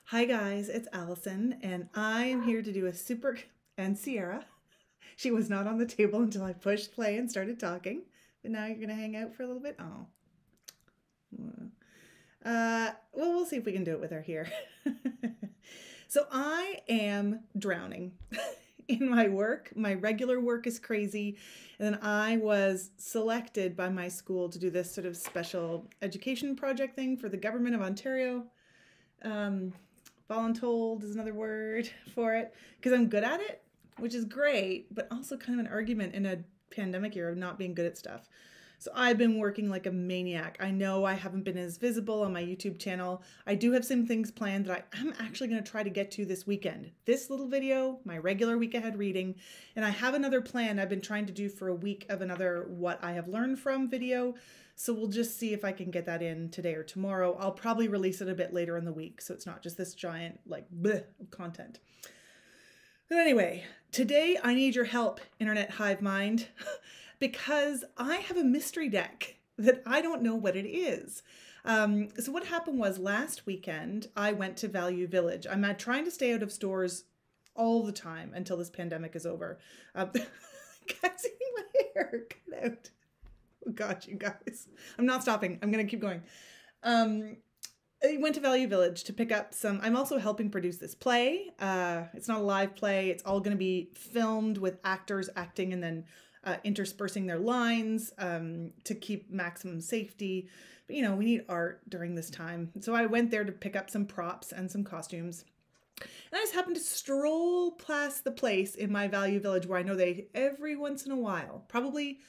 Hi guys, it's Allison, and I am here to do a super, and Sierra. She was not on the table until I pushed play and started talking, but now you're gonna hang out for a little bit. Oh, well, we'll see if we can do it with her here. So I am drowning in my work. My regular work is crazy, and then I was selected by my school to do this sort of special education project thing for the government of Ontario. Um, Voluntold is another word for it because I'm good at it, which is great, but also kind of an argument in a pandemic year of not being good at stuff. So I've been working like a maniac. I know I haven't been as visible on my YouTube channel. I do have some things planned that I'm actually going to try to get to this weekend. This little video, my regular week ahead reading, and I have another plan I've been trying to do for a week of another what I have learned from video. So we'll just see if I can get that in today or tomorrow. I'll probably release it a bit later in the week, so it's not just this giant like bleh of content. But anyway, today I need your help, Internet Hive Mind, because I have a mystery deck that I don't know what it is. So what happened was last weekend I went to Value Village. I'm trying to stay out of stores all the time until this pandemic is over. Guys, see my hair cut out. Oh God, you guys. I'm not stopping. I'm going to keep going. I went to Value Village to pick up some. I'm also helping produce this play. It's not a live play. It's all going to be filmed with actors acting and then interspersing their lines to keep maximum safety. But, you know, we need art during this time. So I went there to pick up some props and some costumes. And I just happened to stroll past the place in my Value Village where I know they, every once in a while, probably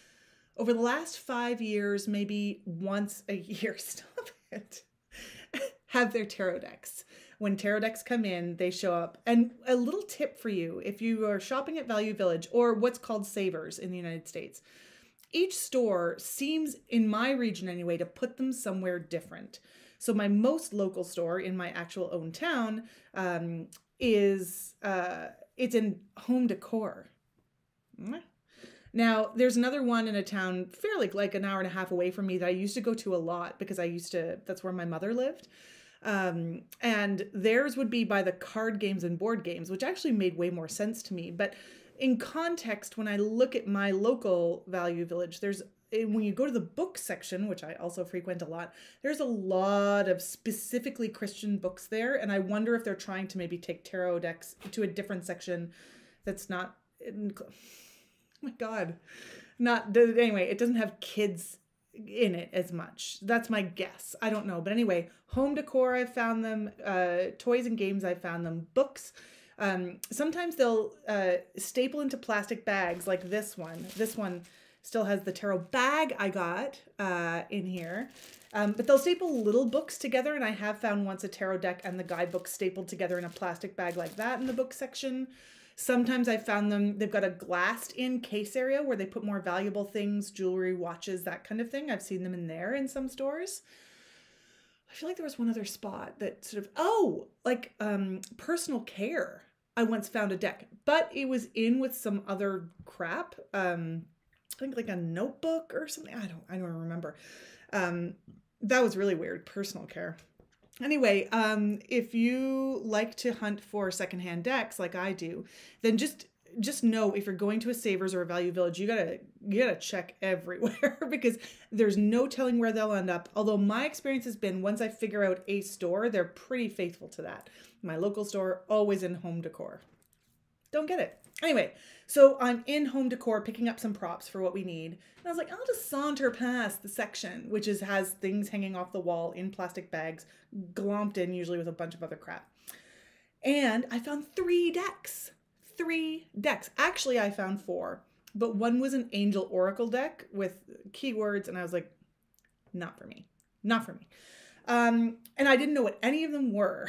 over the last 5 years, maybe once a year, stop it, have their tarot decks. When tarot decks come in, they show up. And a little tip for you, if you are shopping at Value Village or what's called Savers in the United States, each store seems, in my region anyway, to put them somewhere different. So my most local store in my actual own town it's in home decor. Now, there's another one in a town fairly like an hour and a half away from me that I used to go to a lot because that's where my mother lived. And theirs would be by the card games and board games, which actually made way more sense to me. But in context, when I look at my local Value Village, when you go to the book section, which I also frequent a lot, there's a lot of specifically Christian books there. And I wonder if they're trying to maybe take tarot decks to a different section that's not... Oh my God. Anyway, it doesn't have kids in it as much. That's my guess. I don't know. But anyway, home decor, I've found them. Toys and games, I've found them. Books. Sometimes they'll staple into plastic bags like this one. This one still has the tarot bag I got in here. But they'll staple little books together. And I have found once a tarot deck and the guidebook stapled together in a plastic bag like that in the book section. Sometimes I found them, they've got a glassed-in case area where they put more valuable things, jewelry, watches, that kind of thing. I've seen them in there in some stores. I feel like there was one other spot that sort of, personal care. I once found a deck, but it was in with some other crap. I think like a notebook or something. I don't remember. That was really weird, personal care. Anyway, if you like to hunt for secondhand decks like I do, then just know if you're going to a Savers or a Value Village, you gotta check everywhere because there's no telling where they'll end up. Although my experience has been once I figure out a store, they're pretty faithful to that. My local store, always in home decor. Don't get it. Anyway, so I'm in home decor picking up some props for what we need. And I was like, I'll just saunter past the section, which has things hanging off the wall in plastic bags, glomped in usually with a bunch of other crap. And I found 3 decks. 3 decks. Actually, I found 4, but one was an Angel Oracle deck with keywords. And I was like, not for me. Not for me. And I didn't know what any of them were.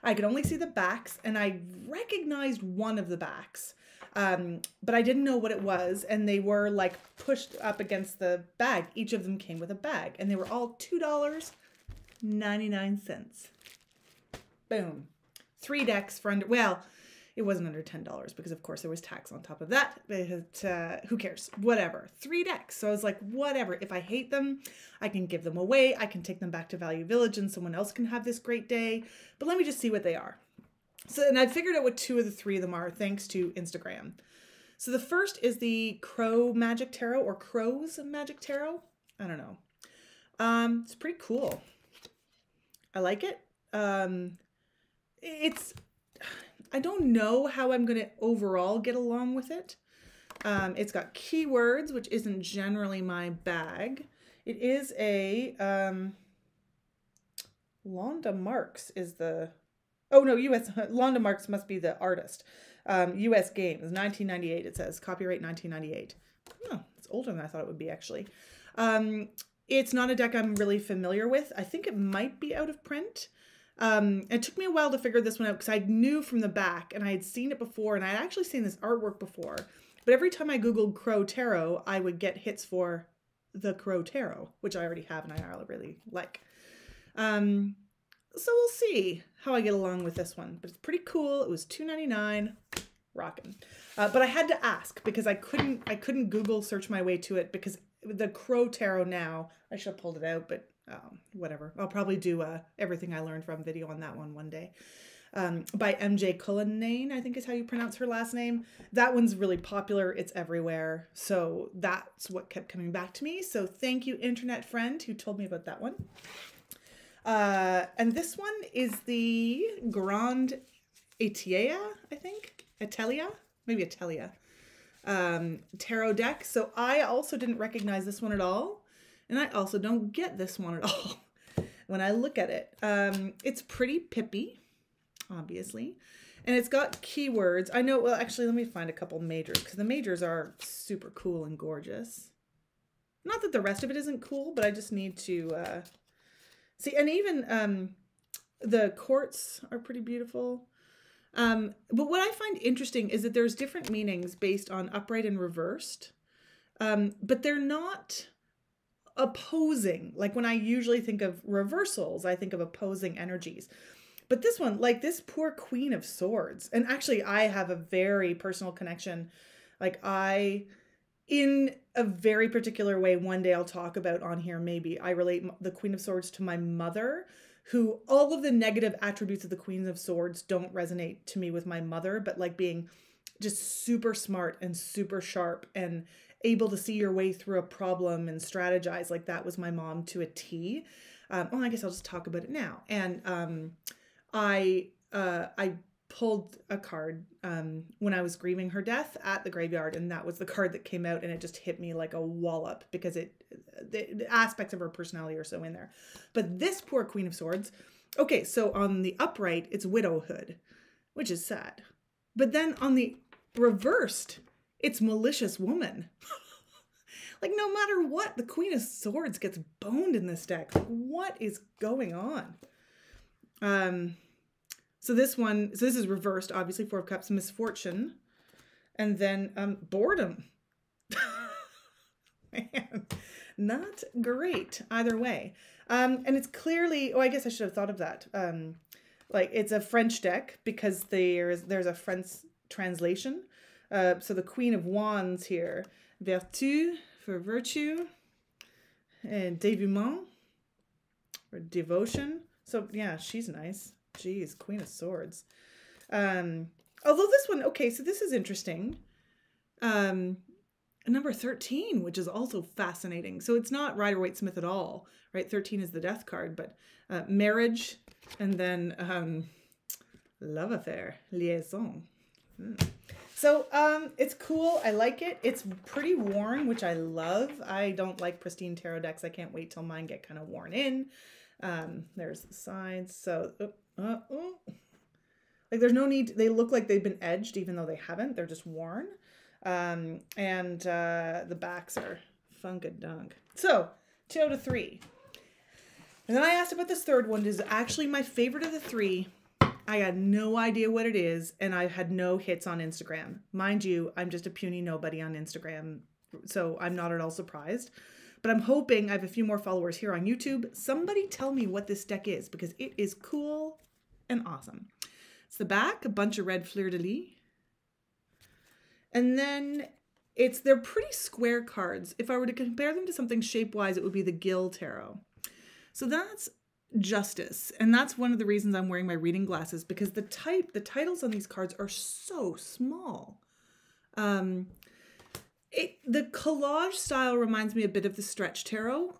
I could only see the backs and I recognized one of the backs. But I didn't know what it was. And they were like pushed up against the bag. Each of them came with a bag and they were all $2.99. Boom. 3 decks for under, well, It wasn't under $10 because of course there was tax on top of that. But who cares? Whatever. 3 decks. So I was like, whatever. If I hate them, I can give them away. I can take them back to Value Village and someone else can have this great day. But let me just see what they are. So, and I figured out what 2 of the 3 of them are thanks to Instagram. So the first is the Crow Magic Tarot, or Crow's Magic Tarot. I don't know. It's pretty cool. I like it. I don't know how I'm going to overall get along with it. It's got keywords, which isn't generally my bag. It is a, Londa Marks is the, oh no, Londa Marks must be the artist. US Games, 1998 it says, copyright 1998. Oh, it's older than I thought it would be actually. It's not a deck I'm really familiar with. I think it might be out of print. It took me a while to figure this one out because I knew from the back and I had seen it before and I had actually seen this artwork before. But every time I Googled Crow Tarot, I would get hits for the Crow Tarot, which I already have and I really like. So we'll see how I get along with this one, but it's pretty cool. It was $2.99, rocking. But I had to ask because I couldn't Google search my way to it because the Crow Tarot now, I should have pulled it out, but whatever. I'll probably do everything I learned from video on that one day. By MJ Cullinane, I think is how you pronounce her last name. That one's really popular. It's everywhere. So that's what kept coming back to me. So thank you, internet friend, who told me about that one. And this one is the Grand Etia, I think. Atelia? Maybe Atelia. Tarot deck. So I also didn't recognize this one at all. And I also don't get this one at all when I look at it. It's pretty pippy, obviously. And it's got keywords. I know, well, actually, let me find a couple majors because the majors are super cool and gorgeous. Not that the rest of it isn't cool, but I just need to see. And even the quartz are pretty beautiful. But what I find interesting is that there's different meanings based on upright and reversed. But they're not opposing. Like when I usually think of reversals, I think of opposing energies. But this one, like this poor Queen of Swords, and actually I have a very personal connection. Like in a very particular way, one day I'll talk about on here, maybe I relate the Queen of Swords to my mother, who all of the negative attributes of the Queen of Swords don't resonate to me with my mother, but like being just super smart and super sharp and able to see your way through a problem and strategize. Like that was my mom to a T. Well, I guess I'll just talk about it now. And I pulled a card when I was grieving her death at the graveyard, and that was the card that came out, and it just hit me like a wallop because the aspects of her personality are so in there. But this poor Queen of Swords, okay, so on the upright, it's widowhood, which is sad. But then on the reversed, it's malicious woman. Like no matter what, the Queen of Swords gets boned in this deck. Like, what is going on? So this is reversed, obviously, 4 of Cups, misfortune, and then boredom. Man, not great either way. And it's clearly, oh, I guess I should have thought of that. Like it's a French deck because there's a French translation. So the Queen of Wands here, vertu for virtue, and dévouement or devotion. So yeah, she's nice. Jeez, Queen of Swords. Although this one, okay, so this is interesting. Number 13, which is also fascinating. So it's not Rider-Waite-Smith at all, right? 13 is the death card, but marriage and then love affair, liaison. So it's cool. I like it. It's pretty worn, which I love. I don't like pristine tarot decks. I can't wait till mine get kind of worn in. There's the sides. So like there's no need. They look like they've been edged even though they haven't. They're just worn. And the backs are funkadunk. So 2 out of 3. And then I asked about this third one. It is actually my favorite of the 3. I had no idea what it is, and I've had no hits on Instagram. Mind you, I'm just a puny nobody on Instagram, so I'm not at all surprised. But I'm hoping I have a few more followers here on YouTube. Somebody tell me what this deck is, because it is cool and awesome. It's the back, a bunch of red fleur-de-lis. And then they're pretty square cards. If I were to compare them to something shape-wise, it would be the Gill Tarot. So that's Justice. And that's one of the reasons I'm wearing my reading glasses, because the titles on these cards are so small. The collage style reminds me a bit of the Stretch Tarot.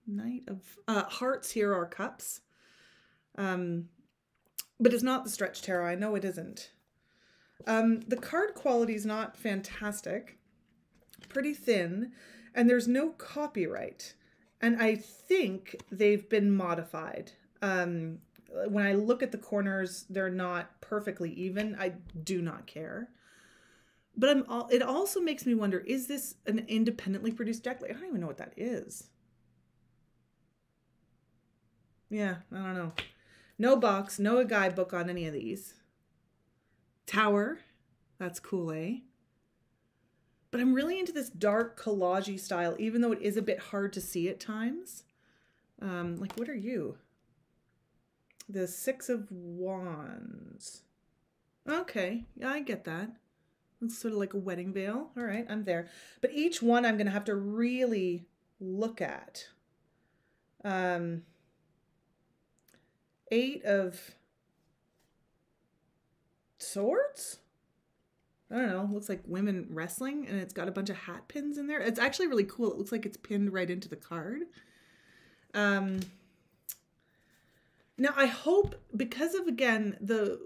Knight of Hearts here are cups. But it's not the Stretch Tarot. I know it isn't. The card quality is not fantastic. Pretty thin. And there's no copyright. And I think they've been modified. When I look at the corners, they're not perfectly even. I do not care. But it also makes me wonder, is this an independently produced deck? Like, I don't even know what that is. Yeah, I don't know. No box, no guidebook on any of these. Tower, that's cool, eh? But I'm really into this dark collage-y style, even though it is a bit hard to see at times. Like, what are you? The Six of Wands. Okay, yeah, I get that. It's sort of like a wedding veil. All right, I'm there. But each one I'm going to have to really look at. Eight of Swords? I don't know. Looks like women wrestling, and it's got a bunch of hat pins in there. It's actually really cool. It looks like it's pinned right into the card. Now, I hope, because of, again, the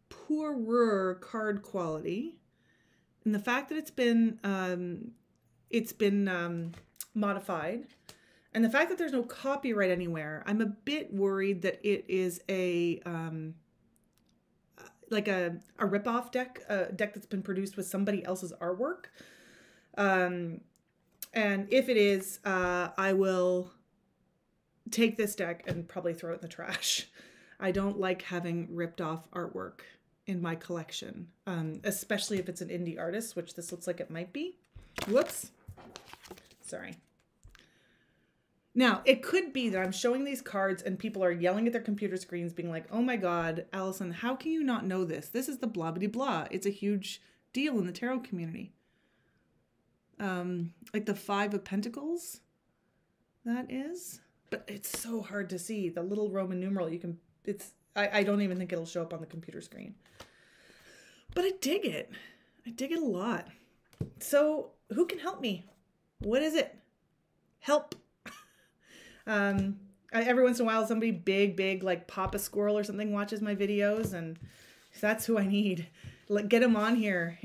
poorer card quality, and the fact that it's been modified, and the fact that there's no copyright anywhere, I'm a bit worried that it is like a rip-off deck, a deck that's been produced with somebody else's artwork. And if it is, I will take this deck and probably throw it in the trash. I don't like having ripped off artwork in my collection, especially if it's an indie artist, which this looks like it might be. Whoops. Sorry. Now, it could be that I'm showing these cards and people are yelling at their computer screens being like, oh my God, Allison, how can you not know this? This is the blah, blah, blah. It's a huge deal in the tarot community. Like the Five of Pentacles, that is. But it's so hard to see. The little Roman numeral, I don't even think it'll show up on the computer screen. But I dig it. I dig it a lot. So who can help me? What is it? Help. Every once in a while, somebody big, like Papa Squirrel or something watches my videos, and that's who I need. Get him on here.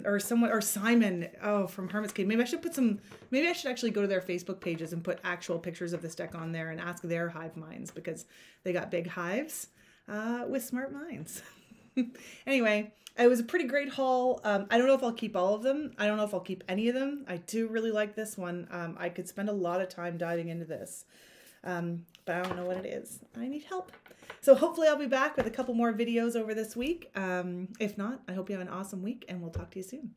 Or Simon, from Hermit's Cave. Maybe I should actually go to their Facebook pages and put actual pictures of this deck on there and ask their hive minds, because they got big hives, with smart minds. Anyway, it was a pretty great haul. I don't know if I'll keep all of them. I don't know if I'll keep any of them. I do really like this one. I could spend a lot of time diving into this. But I don't know what it is. I need help. So hopefully I'll be back with a couple more videos over this week. If not, I hope you have an awesome week, and we'll talk to you soon.